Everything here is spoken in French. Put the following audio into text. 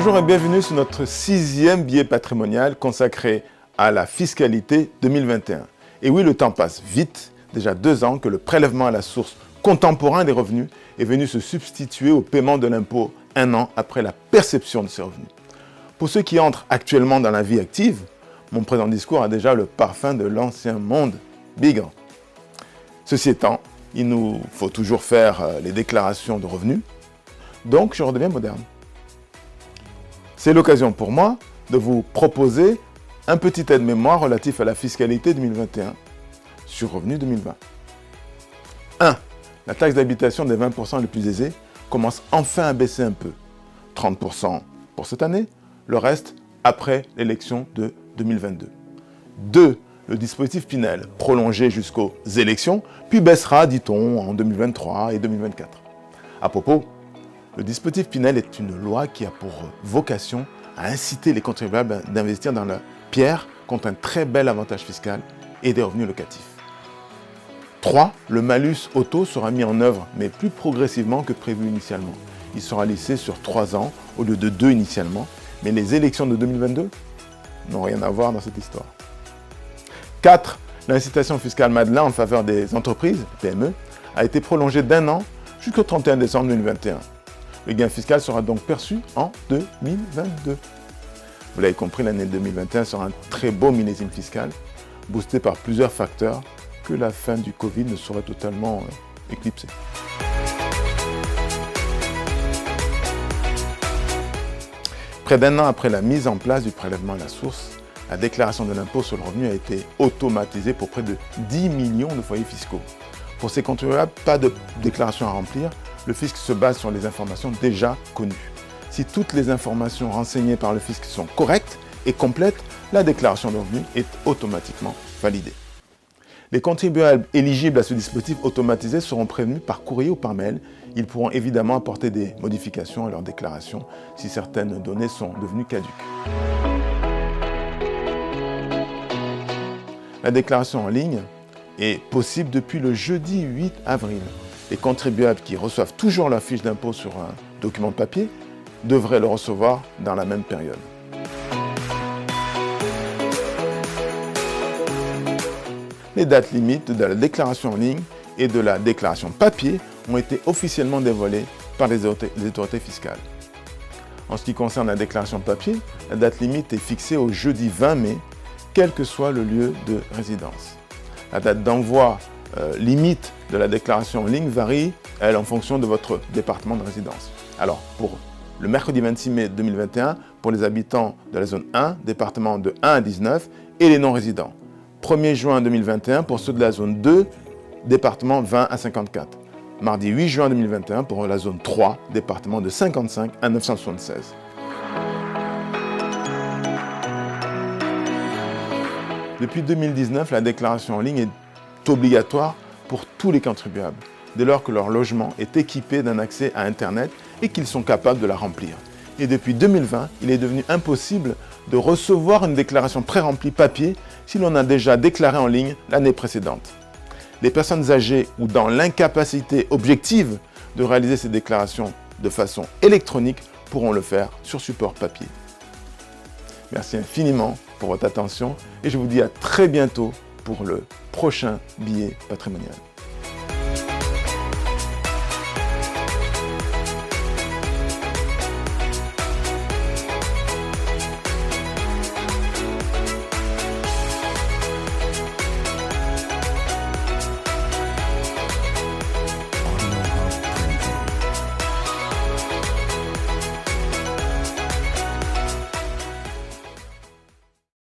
Bonjour et bienvenue sur notre 6e billet patrimonial consacré à la fiscalité 2021. Et oui, le temps passe vite, déjà 2 ans que le prélèvement à la source contemporain des revenus est venu se substituer au paiement de l'impôt 1 an après la perception de ces revenus. Pour ceux qui entrent actuellement dans la vie active, mon présent discours a déjà le parfum de l'ancien monde bigre. Ceci étant, il nous faut toujours faire les déclarations de revenus, donc je redeviens moderne. C'est l'occasion pour moi de vous proposer un petit aide-mémoire relatif à la fiscalité 2021 sur revenu 2020. 1. La taxe d'habitation des 20% les plus aisés commence enfin à baisser un peu. 30% pour cette année, le reste après l'élection de 2022. 2. Le dispositif Pinel, prolongé jusqu'aux élections, puis baissera, dit-on, en 2023 et 2024. À propos, le dispositif Pinel est une loi qui a pour vocation à inciter les contribuables d'investir dans la pierre contre un très bel avantage fiscal et des revenus locatifs. 3. Le malus auto sera mis en œuvre, mais plus progressivement que prévu initialement. Il sera lissé sur 3 ans au lieu de 2 initialement, mais les élections de 2022 n'ont rien à voir dans cette histoire. 4. L'incitation fiscale Madelin en faveur des entreprises, PME, a été prolongée d'1 an jusqu'au 31 décembre 2021. Le gain fiscal sera donc perçu en 2022. Vous l'avez compris, l'année 2021 sera un très beau millésime fiscal, boosté par plusieurs facteurs que la fin du Covid ne saurait totalement éclipser. Près d'1 an après la mise en place du prélèvement à la source, la déclaration de l'impôt sur le revenu a été automatisée pour près de 10 millions de foyers fiscaux. Pour ces contribuables, pas de déclaration à remplir, le fisc se base sur les informations déjà connues. Si toutes les informations renseignées par le fisc sont correctes et complètes, la déclaration de revenus est automatiquement validée. Les contribuables éligibles à ce dispositif automatisé seront prévenus par courrier ou par mail. Ils pourront évidemment apporter des modifications à leur déclaration si certaines données sont devenues caduques. La déclaration en ligne est possible depuis le jeudi 8 avril. Les contribuables qui reçoivent toujours leur fiche d'impôt sur un document de papier devraient le recevoir dans la même période. Les dates limites de la déclaration en ligne et de la déclaration papier ont été officiellement dévoilées par les autorités fiscales. En ce qui concerne la déclaration papier, la date limite est fixée au jeudi 20 mai, quel que soit le lieu de résidence. La date d'envoi limite de la déclaration en ligne varie, elle, en fonction de votre département de résidence. Alors, pour le mercredi 26 mai 2021, pour les habitants de la zone 1, département de 1 à 19, et les non-résidents. 1er juin 2021 pour ceux de la zone 2, département 20 à 54. Mardi 8 juin 2021 pour la zone 3, département de 55 à 976. Depuis 2019, la déclaration en ligne est obligatoire pour tous les contribuables, dès lors que leur logement est équipé d'un accès à Internet et qu'ils sont capables de la remplir. Et depuis 2020, il est devenu impossible de recevoir une déclaration pré-remplie papier si l'on a déjà déclaré en ligne l'année précédente. Les personnes âgées ou dans l'incapacité objective de réaliser ces déclarations de façon électronique pourront le faire sur support papier. Merci infiniment pour votre attention et je vous dis à très bientôt pour le prochain billet patrimonial.